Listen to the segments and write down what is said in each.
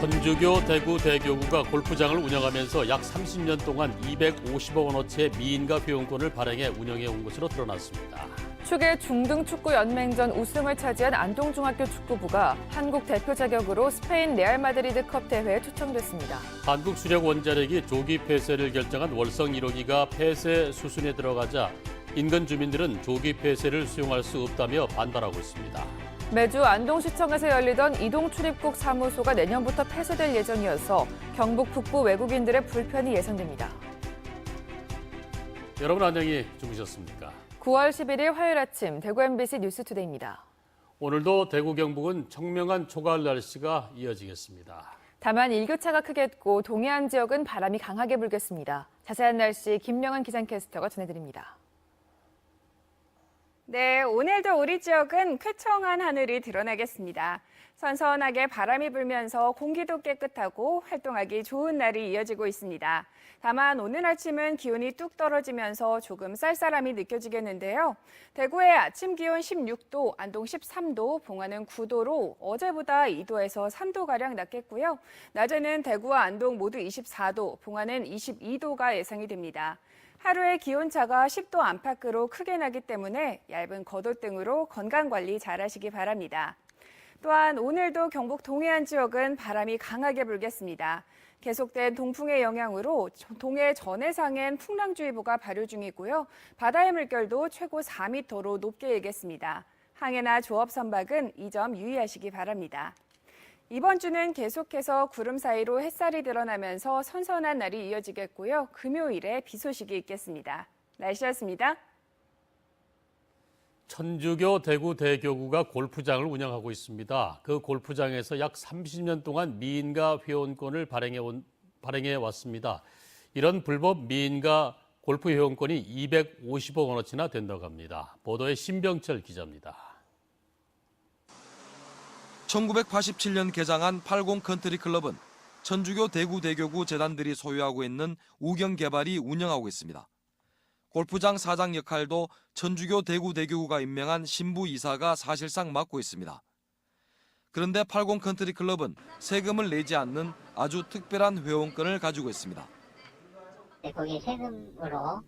천주교 대구 대교구가 골프장을 운영하면서 약 30년 동안 250억 원어치의 미인가 회원권을 발행해 운영해 온 것으로 드러났습니다. 축의 중등축구연맹전 우승을 차지한 안동중학교 축구부가 한국 대표 자격으로 스페인 레알 마드리드컵 대회에 초청됐습니다. 한국 수력 원자력이 조기 폐쇄를 결정한 월성 1호기가 폐쇄 수순에 들어가자 인근 주민들은 조기 폐쇄를 수용할 수 없다며 반발하고 있습니다. 매주 안동시청에서 열리던 이동출입국 사무소가 내년부터 폐쇄될 예정이어서 경북 북부 외국인들의 불편이 예상됩니다. 여러분 안녕히 주무셨습니까? 9월 11일 화요일 아침 대구 MBC 뉴스투데이입니다. 오늘도 대구 경북은 청명한 초가을 날씨가 이어지겠습니다. 다만 일교차가 크겠고 동해안 지역은 바람이 강하게 불겠습니다. 자세한 날씨 김명은 기상캐스터가 전해드립니다. 네, 오늘도 우리 지역은 쾌청한 하늘이 드러나겠습니다. 선선하게 바람이 불면서 공기도 깨끗하고 활동하기 좋은 날이 이어지고 있습니다. 다만 오늘 아침은 기온이 뚝 떨어지면서 조금 쌀쌀함이 느껴지겠는데요. 대구의 아침 기온 16도, 안동 13도, 봉화는 9도로 어제보다 2도에서 3도가량 낮겠고요. 낮에는 대구와 안동 모두 24도, 봉화는 22도가 예상이 됩니다. 하루의 기온차가 10도 안팎으로 크게 나기 때문에 얇은 겉옷 등으로 건강관리 잘하시기 바랍니다. 또한 오늘도 경북 동해안 지역은 바람이 강하게 불겠습니다. 계속된 동풍의 영향으로 동해 전해상엔 풍랑주의보가 발효 중이고요. 바다의 물결도 최고 4m로 높게 일겠습니다. 항해나 조업 선박은 이 점 유의하시기 바랍니다. 이번 주는 계속해서 구름 사이로 햇살이 드러나면서 선선한 날이 이어지겠고요. 금요일에 비 소식이 있겠습니다. 날씨였습니다. 천주교 대구 대교구가 골프장을 운영하고 있습니다. 그 골프장에서 약 30년 동안 미인가 회원권을 발행해 왔습니다. 이런 불법 미인가 골프 회원권이 250억 원어치나 된다고 합니다. 보도에 신병철 기자입니다. 1987년 개장한 80 컨트리 클럽은 천주교 대구 대교구 재단들이 소유하고 있는 우경개발이 운영하고 있습니다. 골프장 사장 역할도 천주교 대구 대교구가 임명한 신부 이사가 사실상 맡고 있습니다. 그런데 80 컨트리 클럽은 세금을 내지 않는 아주 특별한 회원권을 가지고 있습니다. 거기에 세금으로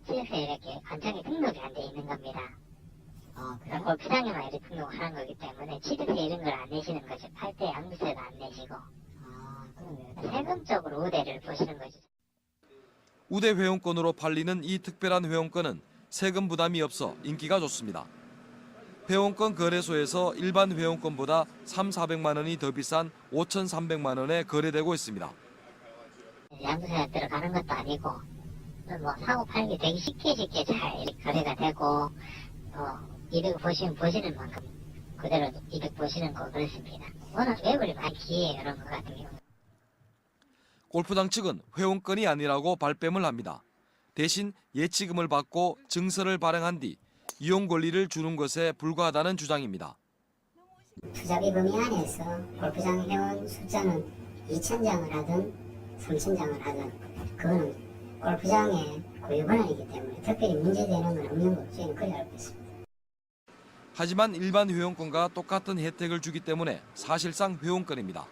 CF에 이렇게 관청에 등록이 안 돼 있는 겁니다. 그런 골프장에만 이렇게 등록하는 거기 때문에 취득세 이런 걸 안 내시는 거죠. 팔 때 양도세도 안 내시고. 세금적으로 우대를 보시는 거죠. 우대 회원권으로 팔리는 이 특별한 회원권은 세금 부담이 없어 인기가 좋습니다. 회원권 거래소에서 일반 회원권보다 3,400만 원이 더 비싼 5,300만 원에 거래되고 있습니다. 양도세가 들어가는 것도 아니고 사고 팔기 되게 쉽게 잘 거래가 되고 이득 보시는 만큼 그대로 이득 보시는 거 그렇습니다. 워낙 매물이 많기에 그런 것 같은 경우. 골프장 측은 회원권이 아니라고 발뺌을 합니다. 대신 예치금을 받고 증서를 발행한 뒤 이용 권리를 주는 것에 불과하다는 주장입니다. 투자비 범위 안에서 골프장 회원 숫자는 2,000장을 하든 3,000장을 하든 그거는 골프장의 고유 권한이기 때문에 특별히 문제되는 건 없는 것 저희는 그렇게 알고 있습니다. 하지만 일반 회원권과 똑같은 혜택을 주기 때문에 사실상 회원권입니다.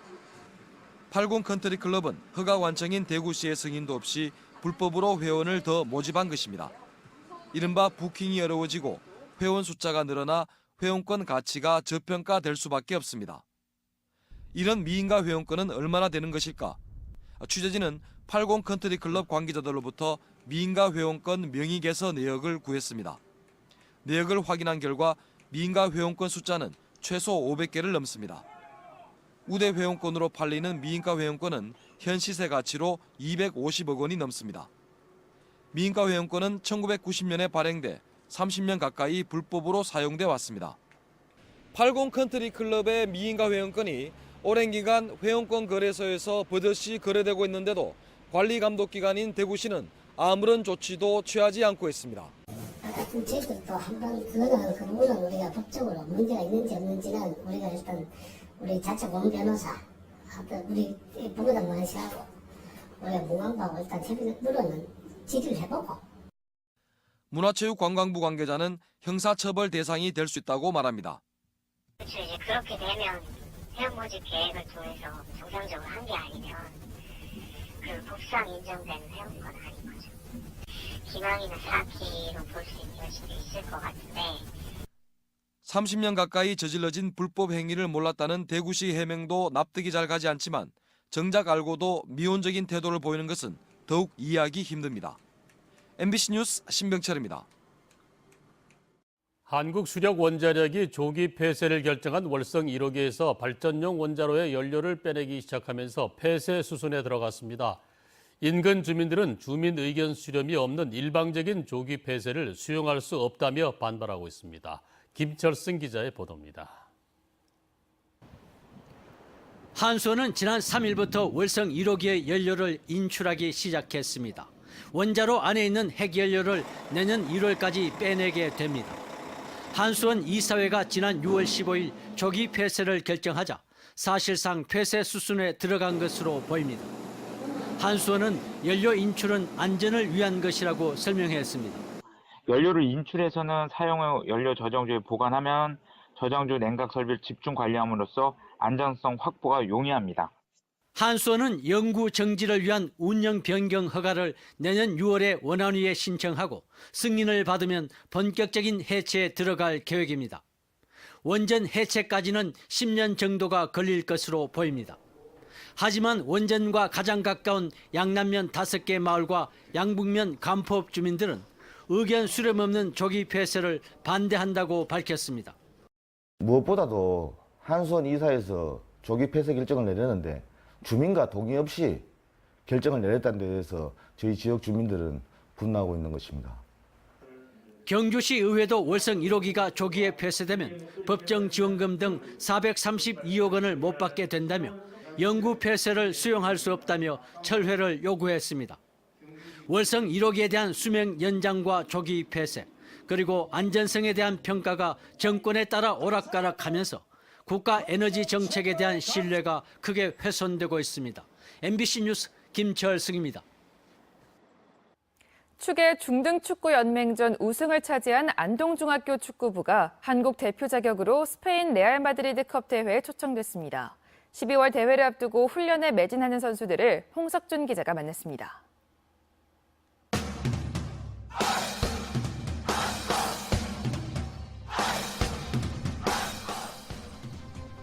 80 컨트리 클럽은 허가 관청인 대구시의 승인도 없이 불법으로 회원을 더 모집한 것입니다. 이른바 부킹이 어려워지고 회원 숫자가 늘어나 회원권 가치가 저평가될 수밖에 없습니다. 이런 미인가 회원권은 얼마나 되는 것일까? 취재진은 80 컨트리 클럽 관계자들로부터 미인가 회원권 명의 개서 내역을 구했습니다. 내역을 확인한 결과 미인가 회원권 숫자는 최소 500개를 넘습니다. 우대 회원권으로 팔리는 미인가 회원권은 현 시세 가치로 250억 원이 넘습니다. 미인가 회원권은 1990년에 발행돼 30년 가까이 불법으로 사용돼 왔습니다. 80 컨트리 클럽의 미인가 회원권이 오랜 기간 회원권 거래소에서 버젓이 거래되고 있는데도 관리 감독 기관인 대구시는 아무런 조치도 취하지 않고 있습니다. 같은 저희들도 한번 그런 거는 우리가 법적으로 문제가 있는지 없는지는 우리가 일단 우리 자체 고문 변호사 우리 보고도 많이 하고 우리가 무관하고 일단 제대로는 질의를 해보고. 문화체육관광부 관계자는 형사처벌 대상이 될 수 있다고 말합니다. 그렇죠. 이제 그렇게 되면 회원 모집 계획을 통해서 정상적으로 한 게 아니면 그 법상 인정되는 회원권 아닌 거죠. 기망이나 사기로 볼 수 있는 수도 있을 것 같은데 30년 가까이 저질러진 불법 행위를 몰랐다는 대구시 해명도 납득이 잘 가지 않지만 정작 알고도 미온적인 태도를 보이는 것은 더욱 이해하기 힘듭니다. MBC 뉴스 신병철입니다. 한국수력원자력이 조기 폐쇄를 결정한 월성 1호기에서 발전용 원자로의 연료를 빼내기 시작하면서 폐쇄 수순에 들어갔습니다. 인근 주민들은 주민 의견 수렴이 없는 일방적인 조기 폐쇄를 수용할 수 없다며 반발하고 있습니다. 김철승 기자의 보도입니다. 한수원은 지난 3일부터 월성 1호기의 연료를 인출하기 시작했습니다. 원자로 안에 있는 핵연료를 내년 1월까지 빼내게 됩니다. 한수원 이사회가 지난 6월 15일 조기 폐쇄를 결정하자 사실상 폐쇄 수순에 들어간 것으로 보입니다. 한수원은 연료 인출은 안전을 위한 것이라고 설명했습니다. 연료를 인출해서는 사용후 연료 저장소에 보관하면 저장소 냉각 설비를 집중 관리함으로써 안전성 확보가 용이합니다. 한수원은 연구 정지를 위한 운영 변경 허가를 내년 6월에 원안위에 신청하고 승인을 받으면 본격적인 해체에 들어갈 계획입니다. 원전 해체까지는 10년 정도가 걸릴 것으로 보입니다. 하지만 원전과 가장 가까운 양남면 5개 마을과 양북면 간포읍 주민들은 의견 수렴 없는 조기 폐쇄를 반대한다고 밝혔습니다. 무엇보다도 한수원 이사에서 조기 폐쇄 결정을 내렸는데 주민과 동의 없이 결정을 내렸다는 데 대해서 저희 지역 주민들은 분노하고 있는 것입니다. 경주시 의회도 월성 1호기가 조기에 폐쇄되면 법정 지원금 등 432억 원을 못 받게 된다며 영구 폐쇄를 수용할 수 없다며 철회를 요구했습니다. 월성 1호기에 대한 수명 연장과 조기 폐쇄, 그리고 안전성에 대한 평가가 정권에 따라 오락가락하면서 국가 에너지 정책에 대한 신뢰가 크게 훼손되고 있습니다. MBC 뉴스 김철승입니다. 축의 중등축구연맹전 우승을 차지한 안동중학교 축구부가 한국 대표 자격으로 스페인 레알 마드리드컵 대회에 초청됐습니다. 12월 대회를 앞두고 훈련에 매진하는 선수들을 홍석준 기자가 만났습니다.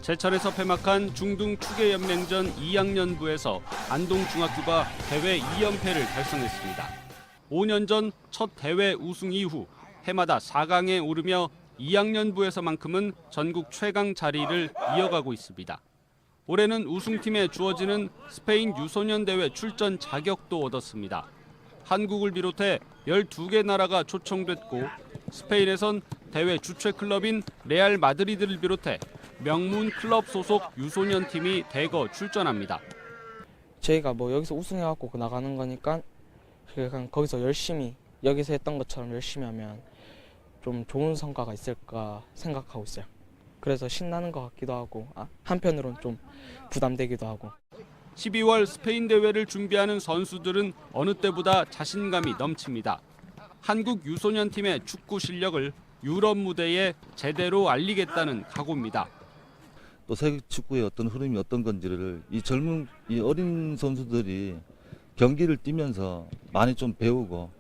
제천에서 폐막한 중등축예연맹전 2학년부에서 안동중학교가 대회 2연패를 달성했습니다. 5년 전 첫 대회 우승 이후 해마다 4강에 오르며 2학년부에서만큼은 전국 최강 자리를 이어가고 있습니다. 올해는 우승팀에 주어지는 스페인 유소년 대회 출전 자격도 얻었습니다. 한국을 비롯해 12개 나라가 초청됐고 스페인에선 대회 주최 클럽인 레알 마드리드를 비롯해 명문 클럽 소속 유소년 팀이 대거 출전합니다. 저희가 뭐 여기서 우승해갖고 나가는 거니까 그냥 거기서 열심히 여기서 했던 것처럼 열심히 하면 좀 좋은 성과가 있을까 생각하고 있어요. 그래서 신나는 것 같기도 하고 한편으로는 좀 부담되기도 하고. 12월 스페인 대회를 준비하는 선수들은 어느 때보다 자신감이 넘칩니다. 한국 유소년 팀의 축구 실력을 유럽 무대에 제대로 알리겠다는 각오입니다. 또 세계 축구의 어떤 흐름이 어떤 건지를 이 어린 선수들이 경기를 뛰면서 많이 좀 배우고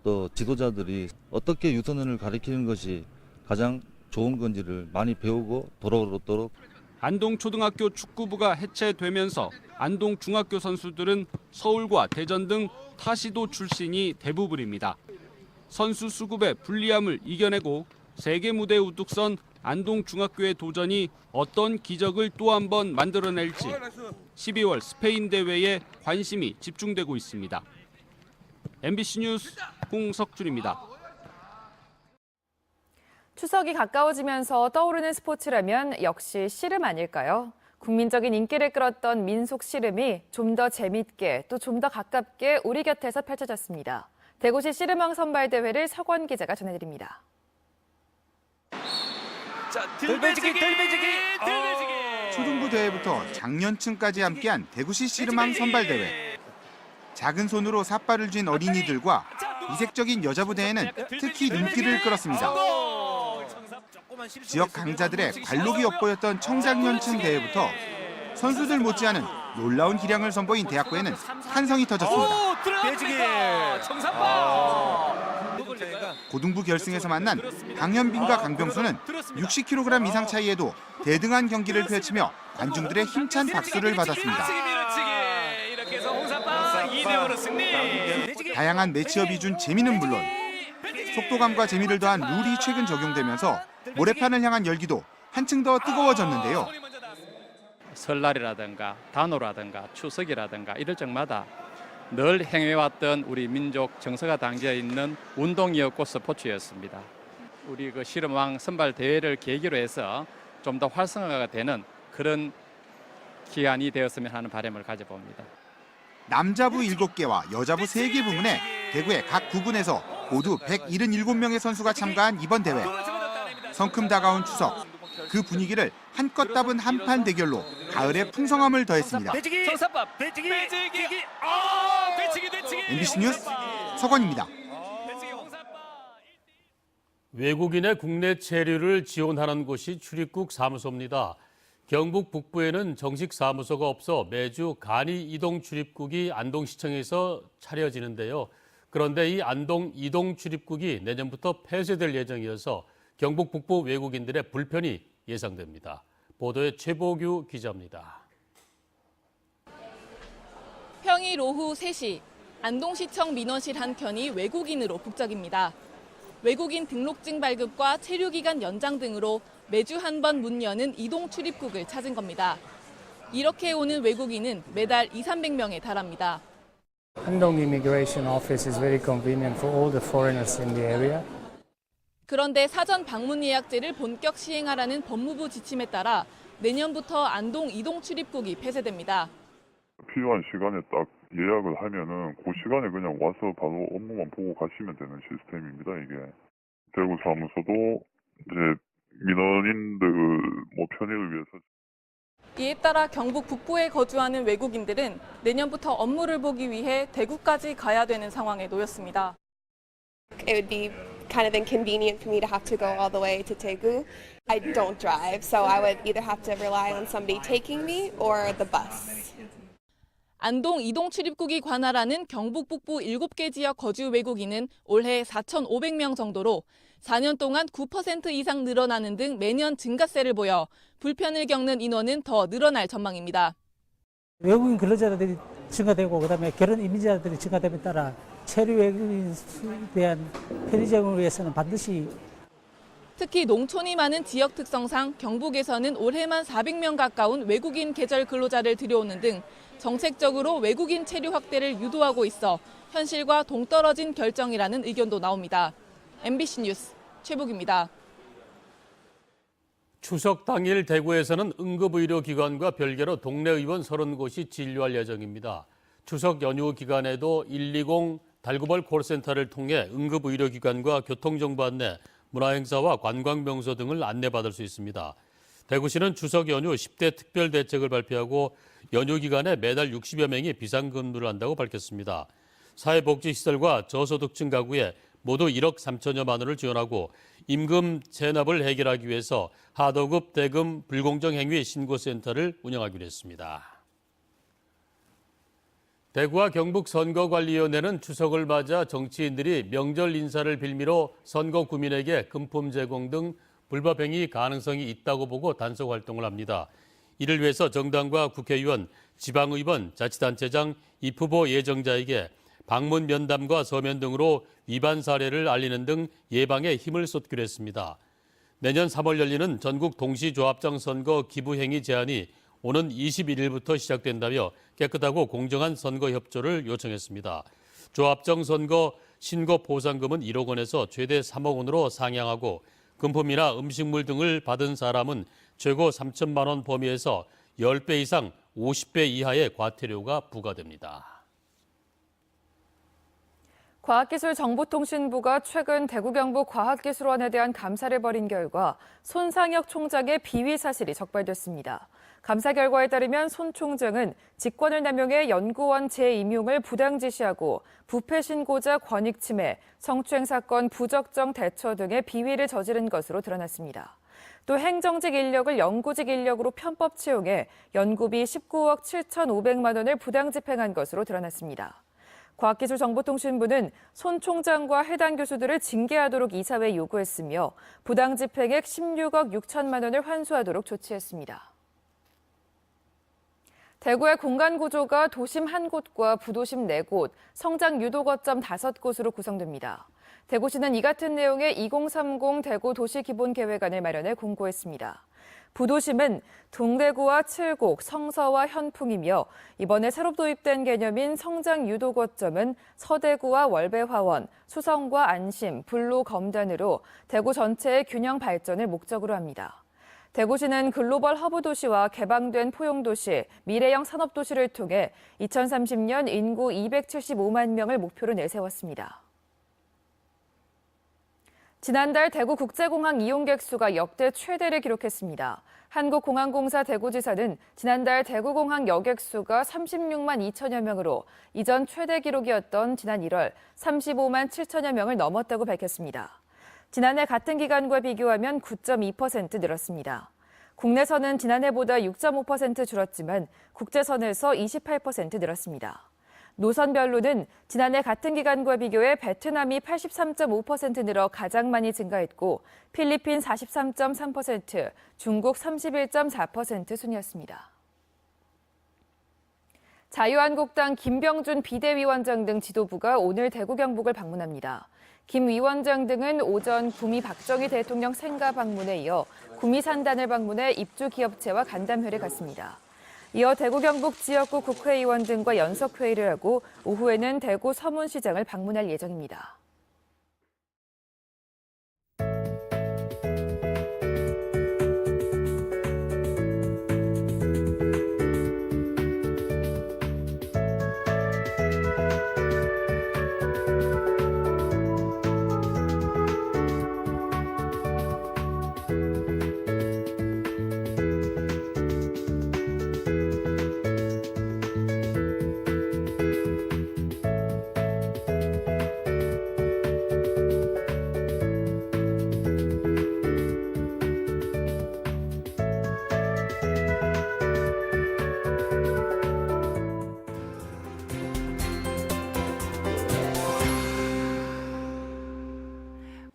또 지도자들이 어떻게 유소년을 가리키는 것이 가장 좋은 건지를 많이 배우고 돌아오도록. 안동초등학교 축구부가 해체되면서 안동중학교 선수들은 서울과 대전 등 타시도 출신이 대부분입니다. 선수 수급의 불리함을 이겨내고 세계 무대에 우뚝 선 안동중학교의 도전이 어떤 기적을 또 한 번 만들어낼지 12월 스페인 대회에 관심이 집중되고 있습니다. MBC 뉴스 홍석준입니다. 추석이 가까워지면서 떠오르는 스포츠라면 역시 씨름 아닐까요? 국민적인 인기를 끌었던 민속 씨름이 좀 더 재밌게 또 좀 더 가깝게 우리 곁에서 펼쳐졌습니다. 대구시 씨름왕 선발대회를 서권 기자가 전해드립니다. 자, 들배지기. 초등부 대회부터 장년층까지 함께한 대구시 씨름왕 선발대회. 작은 손으로 삿발을 쥔 어린이들과 이색적인 여자부 대회는 특히 인기를 끌었습니다. 지역 강자들의 관록이 엿보였던 청장년층 대회부터 선수들 못지않은 놀라운 기량을 선보인 대학교에는 환성이 터졌습니다. 고등부 결승에서 만난 강현빈과 강병수는 60kg 이상 차이에도 대등한 경기를 펼치며 관중들의 힘찬 박수를 받았습니다. 다양한 매치업이 준 재미는 물론 속도감과 재미를 더한 룰이 최근 적용되면서 모래판을 향한 열기도 한층 더 뜨거워졌는데요. 설날이라든가 단오라든가 추석이라든가 이럴 적마다 늘 행해왔던 우리 민족 정서가 담겨 있는 운동이었고 스포츠였습니다. 우리 그 씨름왕 선발 대회를 계기로 해서 좀 더 활성화가 되는 그런 기간이 되었으면 하는 바람을 가져봅니다. 남자부 7개와 여자부 3개 부문에 대구의 각 부분에서 모두 177명의 선수가 참가한 이번 대회. 성큼 다가온 추석, 그 분위기를 한껏 따분 한판 대결로 가을의 풍성함을 더했습니다. MBC 뉴스 서건입니다. 외국인의 국내 체류를 지원하는 곳이 출입국 사무소입니다. 경북 북부에는 정식 사무소가 없어 매주 간이 이동 출입국이 안동시청에서 차려지는데요. 그런데 이 안동 이동 출입국이 내년부터 폐쇄될 예정이어서 경북 북부 외국인들의 불편이 예상됩니다. 보도에 최보규 기자입니다. 평일 오후 3시, 안동시청 민원실 한 켠이 외국인으로 북적입니다. 외국인 등록증 발급과 체류기간 연장 등으로 매주 한 번 문 여는 이동 출입국을 찾은 겁니다. 이렇게 오는 외국인은 매달 200~300명에 달합니다. Andong Immigration Office is very convenient for all the foreigners in the area. 그런데 사전 방문 예약제를 본격 시행하라는 법무부 지침에 따라 내년부터 안동 이동 출입국이 폐쇄됩니다. 필요한 시간에 딱 예약을 하면은 그 시간에 그냥 와서 바로 업무만 보고 가시면 되는 시스템입니다, 이게. 대구 사무소도 이제 민원인들 편의를 위해서. 이에 따라 경북 북부에 거주하는 외국인들은 내년부터 업무를 보기 위해 대구까지 가야 되는 상황에 놓였습니다. It would be kind of inconvenient for me to have to go all the way to Daegu. I don't drive, so I would either have to rely on somebody taking me or the bus. 안동 이동 출입국이 관할하는 경북 북부 7개 지역 거주 외국인은 올해 4,500명 정도로 4년 동안 9% 이상 늘어나는 등 매년 증가세를 보여 불편을 겪는 인원은 더 늘어날 전망입니다. 외국인 근로자들이 증가되고 그다음에 결혼 이민자들이 증가됨에 따라 체류 외국인에 대한 편의점을 위해서는 반드시 특히 농촌이 많은 지역 특성상 경북에서는 올해만 400명 가까운 외국인 계절 근로자를 들여오는 등 정책적으로 외국인 체류 확대를 유도하고 있어 현실과 동떨어진 결정이라는 의견도 나옵니다. MBC 뉴스 최복입니다. 추석 당일 대구에서는 응급의료기관과 별개로 동네 의원 30곳이 진료할 예정입니다. 추석 연휴 기간에도 120 달구벌 콜센터를 통해 응급의료기관과 교통정보 안내, 문화행사와 관광명소 등을 안내받을 수 있습니다. 대구시는 추석 연휴 10대 특별 대책을 발표하고 연휴 기간에 매달 60여 명이 비상근무를 한다고 밝혔습니다. 사회복지시설과 저소득층 가구에 모두 1억 3천여만 원을 지원하고 임금 체납을 해결하기 위해서 하도급 대금 불공정 행위 신고센터를 운영하기로 했습니다. 대구와 경북 선거관리위원회는 추석을 맞아 정치인들이 명절 인사를 빌미로 선거 구민에게 금품 제공 등 불법 행위 가능성이 있다고 보고 단속 활동을 합니다. 이를 위해서 정당과 국회의원, 지방의원, 자치단체장, 입후보 예정자에게 방문 면담과 서면 등으로 위반 사례를 알리는 등 예방에 힘을 쏟기로 했습니다. 내년 3월 열리는 전국 동시조합장 선거 기부행위 제한이 오는 21일부터 시작된다며 깨끗하고 공정한 선거 협조를 요청했습니다. 조합장 선거 신고 보상금은 1억 원에서 최대 3억 원으로 상향하고 금품이나 음식물 등을 받은 사람은 최고 3천만 원 범위에서 10배 이상 50배 이하의 과태료가 부과됩니다. 과학기술정보통신부가 최근 대구 경북 과학기술원에 대한 감사를 벌인 결과 손상혁 총장의 비위 사실이 적발됐습니다. 감사 결과에 따르면 손 총장은 직권을 남용해 연구원 재임용을 부당 지시하고 부패 신고자 권익 침해, 성추행 사건 부적정 대처 등의 비위를 저지른 것으로 드러났습니다. 또 행정직 인력을 연구직 인력으로 편법 채용해 연구비 19억 7,500만 원을 부당 집행한 것으로 드러났습니다. 과학기술정보통신부는 손 총장과 해당 교수들을 징계하도록 이사회에 요구했으며 부당 집행액 16억 6천만 원을 환수하도록 조치했습니다. 대구의 공간 구조가 도심 1곳과 부도심 4곳, 성장 유도 거점 5곳으로 구성됩니다. 대구시는 이 같은 내용의 2030 대구 도시기본계획안을 마련해 공고했습니다. 부도심은 동대구와 칠곡, 성서와 현풍이며 이번에 새로 도입된 개념인 성장 유도 거점은 서대구와 월배화원, 수성과 안심, 불로 검단으로 대구 전체의 균형 발전을 목적으로 합니다. 대구시는 글로벌 허브 도시와 개방된 포용 도시, 미래형 산업 도시를 통해 2030년 인구 275만 명을 목표로 내세웠습니다. 지난달 대구국제공항 이용객 수가 역대 최대를 기록했습니다. 한국공항공사 대구지사는 지난달 대구공항 여객 수가 36만 2천여 명으로 이전 최대 기록이었던 지난 1월 35만 7천여 명을 넘었다고 밝혔습니다. 지난해 같은 기간과 비교하면 9.2% 늘었습니다. 국내선은 지난해보다 6.5% 줄었지만 국제선에서 28% 늘었습니다. 노선별로는 지난해 같은 기간과 비교해 베트남이 83.5% 늘어 가장 많이 증가했고 필리핀 43.3%, 중국 31.4% 순이었습니다. 자유한국당 김병준 비대위원장 등 지도부가 오늘 대구 경북을 방문합니다. 김 위원장 등은 오전 구미 박정희 대통령 생가 방문에 이어 구미 산단을 방문해 입주 기업체와 간담회를 갖습니다. 이어 대구 경북 지역구 국회의원 등과 연석회의를 하고 오후에는 대구 서문시장을 방문할 예정입니다.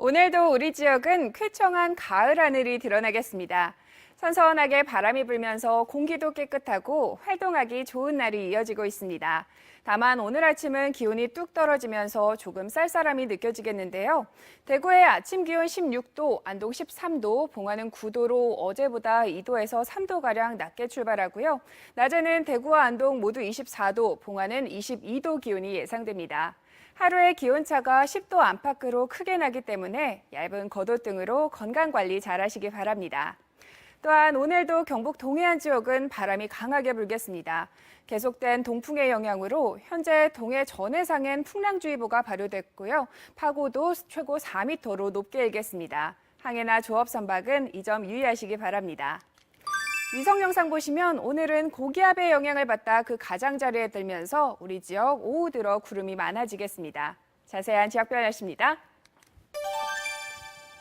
오늘도 우리 지역은 쾌청한 가을 하늘이 드러나겠습니다. 선선하게 바람이 불면서 공기도 깨끗하고 활동하기 좋은 날이 이어지고 있습니다. 다만 오늘 아침은 기온이 뚝 떨어지면서 조금 쌀쌀함이 느껴지겠는데요. 대구의 아침 기온 16도, 안동 13도, 봉화는 9도로 어제보다 2도에서 3도가량 낮게 출발하고요. 낮에는 대구와 안동 모두 24도, 봉화는 22도 기온이 예상됩니다. 하루의 기온차가 10도 안팎으로 크게 나기 때문에 얇은 겉옷 등으로 건강관리 잘하시기 바랍니다. 또한 오늘도 경북 동해안 지역은 바람이 강하게 불겠습니다. 계속된 동풍의 영향으로 현재 동해 전해상엔 풍랑주의보가 발효됐고요. 파고도 최고 4m로 높게 일겠습니다. 항해나 조업 선박은 이 점 유의하시기 바랍니다. 위성 영상 보시면 오늘은 고기압의 영향을 받다 그 가장자리에 들면서 우리 지역 오후 들어 구름이 많아지겠습니다. 자세한 지역별 날씨입니다.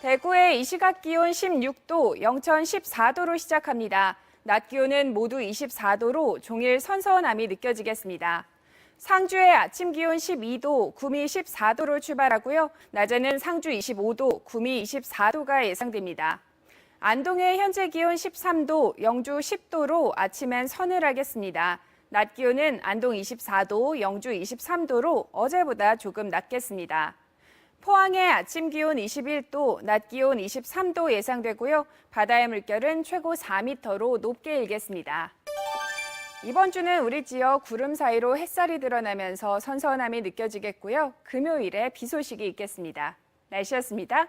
대구의 이 시각 기온 16도, 영천 14도로 시작합니다. 낮 기온은 모두 24도로 종일 선선함이 느껴지겠습니다. 상주의 아침 기온 12도, 구미 14도로 출발하고요. 낮에는 상주 25도, 구미 24도가 예상됩니다. 안동의 현재 기온 13도, 영주 10도로 아침엔 서늘하겠습니다. 낮 기온은 안동 24도, 영주 23도로 어제보다 조금 낮겠습니다. 포항의 아침 기온 21도, 낮 기온 23도 예상되고요. 바다의 물결은 최고 4m로 높게 일겠습니다. 이번 주는 우리 지역 구름 사이로 햇살이 드러나면서 선선함이 느껴지겠고요. 금요일에 비 소식이 있겠습니다. 날씨였습니다.